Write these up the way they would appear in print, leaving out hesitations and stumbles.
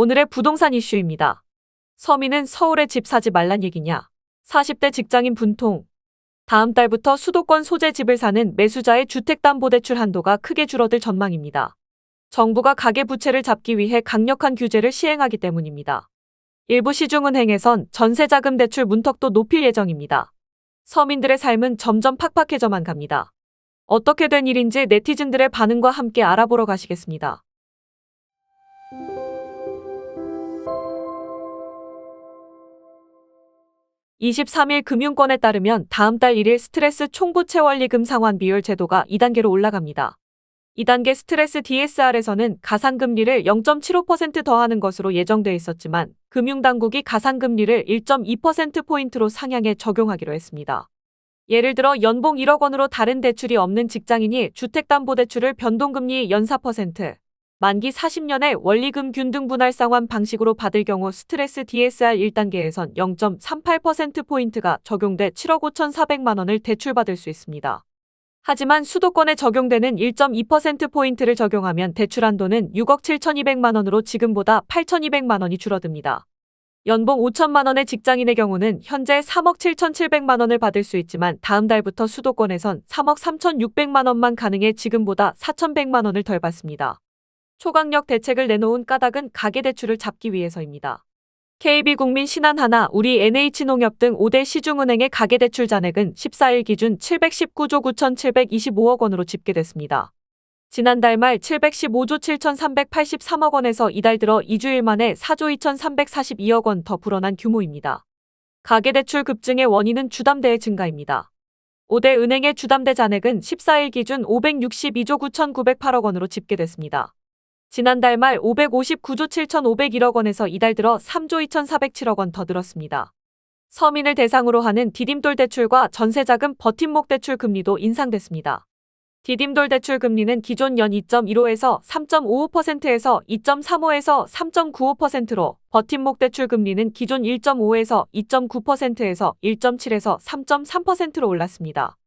오늘의 부동산 이슈입니다. 서민은 서울에 집 사지 말란 얘기냐? 40대 직장인 분통. 다음 달부터 수도권 소재 집을 사는 매수자의 주택담보대출 한도가 크게 줄어들 전망입니다. 정부가 가계부채를 잡기 위해 강력한 규제를 시행하기 때문입니다. 일부 시중은행에선 전세자금 대출 문턱도 높일 예정입니다. 서민들의 삶은 점점 팍팍해져만 갑니다. 어떻게 된 일인지 네티즌들의 반응과 함께 알아보러 가시겠습니다. 23일 금융권에 따르면 다음 달 1일 스트레스 총부채 원리금 상환 비율 제도가 2단계로 올라갑니다. 2단계 스트레스 DSR에서는 가상금리를 0.75% 더하는 것으로 예정돼 있었지만 금융당국이 가상금리를 1.2%포인트로 상향해 적용하기로 했습니다. 예를 들어 연봉 1억 원으로 다른 대출이 없는 직장인이 주택담보대출을 변동금리 연 4%, 만기 40년의 원리금 균등 분할 상환 방식으로 받을 경우 스트레스 DSR 1단계에선 0.38%포인트가 적용돼 7억 5,400만 원을 대출받을 수 있습니다. 하지만 수도권에 적용되는 1.2%포인트를 적용하면 대출 한도는 6억 7,200만 원으로 지금보다 8,200만 원이 줄어듭니다. 연봉 5천만 원의 직장인의 경우는 현재 3억 7,700만 원을 받을 수 있지만 다음 달부터 수도권에선 3억 3,600만 원만 가능해 지금보다 4,100만 원을 덜 받습니다. 초강력 대책을 내놓은 까닭은 가계대출을 잡기 위해서입니다. KB국민 신한하나 우리 NH농협 등 5대 시중은행의 가계대출 잔액은 14일 기준 719조 9,725억 원으로 집계됐습니다. 지난달 말 715조 7,383억 원에서 이달 들어 2주일 만에 4조 2,342억 원 더 불어난 규모입니다. 가계대출 급증의 원인은 주담대의 증가입니다. 5대 은행의 주담대 잔액은 14일 기준 562조 9,908억 원으로 집계됐습니다. 지난달 말 559조 7,501억 원에서 이달 들어 3조 2,407억 원 더 늘었습니다. 서민을 대상으로 하는 디딤돌 대출과 전세자금 버팀목 대출 금리도 인상됐습니다. 디딤돌 대출 금리는 기존 연 2.15에서 3.55%에서 2.35에서 3.95%로, 버팀목 대출 금리는 기존 1.5에서 2.9%에서 1.7에서 3.3%로 올랐습니다.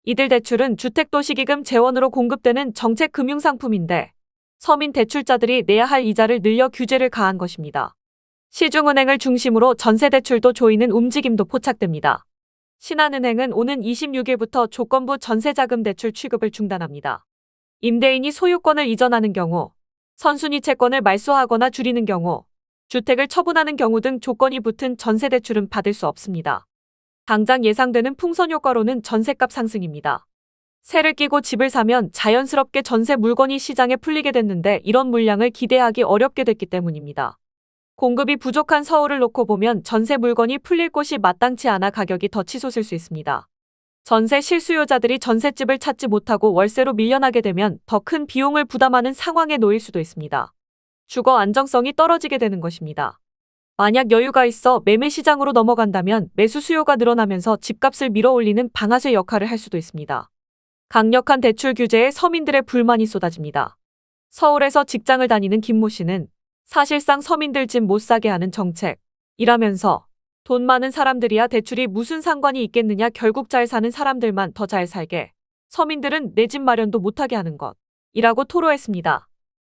이들 대출은 주택도시기금 재원으로 공급되는 정책 금융상품인데 서민 대출자들이 내야 할 이자를 늘려 규제를 가한 것입니다. 시중은행을 중심으로 전세대출도 조이는 움직임도 포착됩니다. 신한은행은 오는 26일부터 조건부 전세자금 대출 취급을 중단합니다. 임대인이 소유권을 이전하는 경우, 선순위 채권을 말소하거나 줄이는 경우, 주택을 처분하는 경우 등 조건이 붙은 전세대출은 받을 수 없습니다. 당장 예상되는 풍선 효과로는 전셋값 상승입니다. 세를 끼고 집을 사면 자연스럽게 전세 물건이 시장에 풀리게 됐는데 이런 물량을 기대하기 어렵게 됐기 때문입니다. 공급이 부족한 서울을 놓고 보면 전세 물건이 풀릴 곳이 마땅치 않아 가격이 더 치솟을 수 있습니다. 전세 실수요자들이 전셋집을 찾지 못하고 월세로 밀려나게 되면 더 큰 비용을 부담하는 상황에 놓일 수도 있습니다. 주거 안정성이 떨어지게 되는 것입니다. 만약 여유가 있어 매매 시장으로 넘어간다면 매수 수요가 늘어나면서 집값을 밀어올리는 방아쇠 역할을 할 수도 있습니다. 강력한 대출 규제에 서민들의 불만이 쏟아집니다. 서울에서 직장을 다니는 김모 씨는 사실상 서민들 집 못 사게 하는 정책이라면서 돈 많은 사람들이야 대출이 무슨 상관이 있겠느냐, 결국 잘 사는 사람들만 더 잘 살게, 서민들은 내 집 마련도 못하게 하는 것이라고 토로했습니다.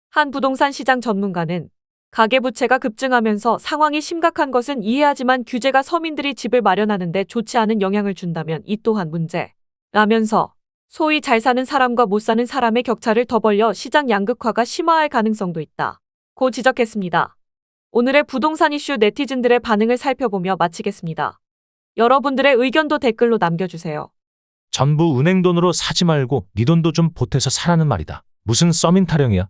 한 부동산 시장 전문가는 가계부채가 급증하면서 상황이 심각한 것은 이해하지만 규제가 서민들이 집을 마련하는 데 좋지 않은 영향을 준다면 이 또한 문제라면서 소위 잘 사는 사람과 못 사는 사람의 격차를 더 벌려 시장 양극화가 심화할 가능성도 있다고 지적했습니다. 오늘의 부동산 이슈 네티즌들의 반응을 살펴보며 마치겠습니다. 여러분들의 의견도 댓글로 남겨주세요. 전부 은행 돈으로 사지 말고 네 돈도 좀 보태서 사라는 말이다. 무슨 서민 타령이야?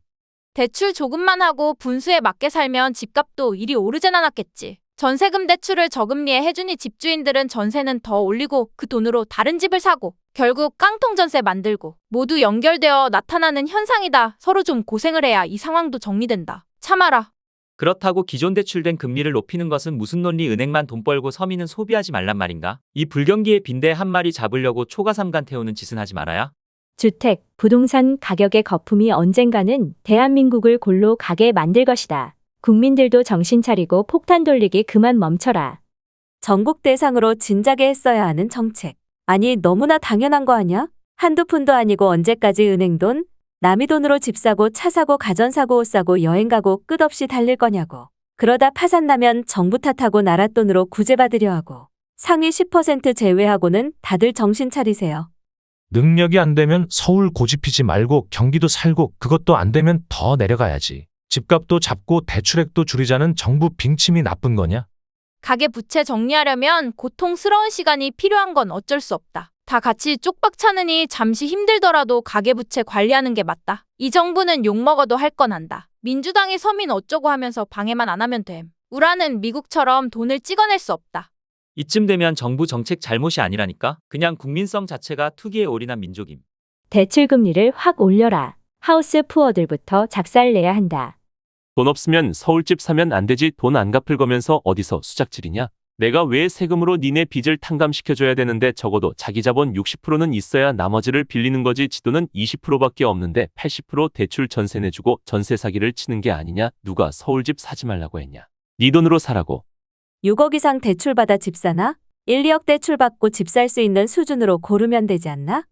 대출 조금만 하고 분수에 맞게 살면 집값도 이리 오르진 않았겠지. 전세금 대출을 저금리에 해주니 집주인들은 전세는 더 올리고 그 돈으로 다른 집을 사고 결국 깡통 전세 만들고 모두 연결되어 나타나는 현상이다. 서로 좀 고생을 해야 이 상황도 정리된다. 참아라. 그렇다고 기존 대출된 금리를 높이는 것은 무슨 논리, 은행만 돈 벌고 서민은 소비하지 말란 말인가? 이 불경기에 빈대 한 마리 잡으려고 초가삼간 태우는 짓은 하지 말아야? 주택, 부동산 가격의 거품이 언젠가는 대한민국을 골로 가게 만들 것이다. 국민들도 정신 차리고 폭탄 돌리기 그만 멈춰라. 전국 대상으로 진작에 했어야 하는 정책. 아니, 너무나 당연한 거 아냐? 한두 푼도 아니고 언제까지 은행 돈, 남의 돈으로 집 사고 차 사고 가전 사고 옷 사고 여행 가고 끝없이 달릴 거냐고. 그러다 파산 나면 정부 탓하고 나라 돈으로 구제받으려 하고 상위 10% 제외하고는 다들 정신 차리세요. 능력이 안 되면 서울 고집피지 말고 경기도 살고 그것도 안 되면 더 내려가야지. 집값도 잡고 대출액도 줄이자는 정부 빙침이 나쁜 거냐? 가계 부채 정리하려면 고통스러운 시간이 필요한 건 어쩔 수 없다. 다 같이 쪽박 차느니 잠시 힘들더라도 가계 부채 관리하는 게 맞다. 이 정부는 욕먹어도 할 건 한다. 민주당이 서민 어쩌고 하면서 방해만 안 하면 됨. 우라는 미국처럼 돈을 찍어낼 수 없다. 이쯤 되면 정부 정책 잘못이 아니라니까? 그냥 국민성 자체가 투기에 올인한 민족임. 대출 금리를 확 올려라. 하우스 푸어들부터 작살내야 한다. 돈 없으면 서울집 사면 안 되지. 돈 안 갚을 거면서 어디서 수작질이냐? 내가 왜 세금으로 니네 빚을 탕감시켜줘야 되는데 적어도 자기 자본 60%는 있어야 나머지를 빌리는 거지. 지도는 20%밖에 없는데 80% 대출 전세 내주고 전세 사기를 치는 게 아니냐? 누가 서울집 사지 말라고 했냐? 네 돈으로 사라고. 6억 이상 대출받아 집 사나? 1, 2억 대출받고 집 살 수 있는 수준으로 고르면 되지 않나?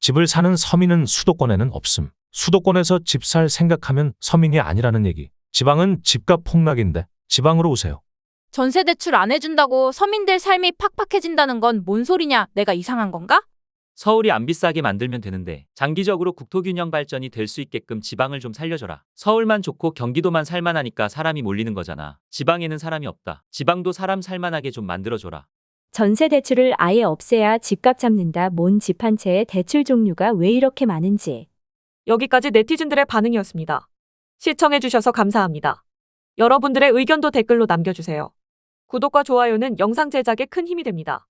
집을 사는 서민은 수도권에는 없음. 수도권에서 집 살 생각하면 서민이 아니라는 얘기. 지방은 집값 폭락인데 지방으로 오세요. 전세 대출 안 해준다고 서민들 삶이 팍팍해진다는 건 뭔 소리냐? 내가 이상한 건가? 서울이 안 비싸게 만들면 되는데 장기적으로 국토균형 발전이 될 수 있게끔 지방을 좀 살려줘라. 서울만 좋고 경기도만 살만하니까 사람이 몰리는 거잖아. 지방에는 사람이 없다. 지방도 사람 살만하게 좀 만들어줘라. 전세 대출을 아예 없애야 집값 잡는다. 뭔 집 한 채의 대출 종류가 왜 이렇게 많은지. 여기까지 네티즌들의 반응이었습니다. 시청해주셔서 감사합니다. 여러분들의 의견도 댓글로 남겨주세요. 구독과 좋아요는 영상 제작에 큰 힘이 됩니다.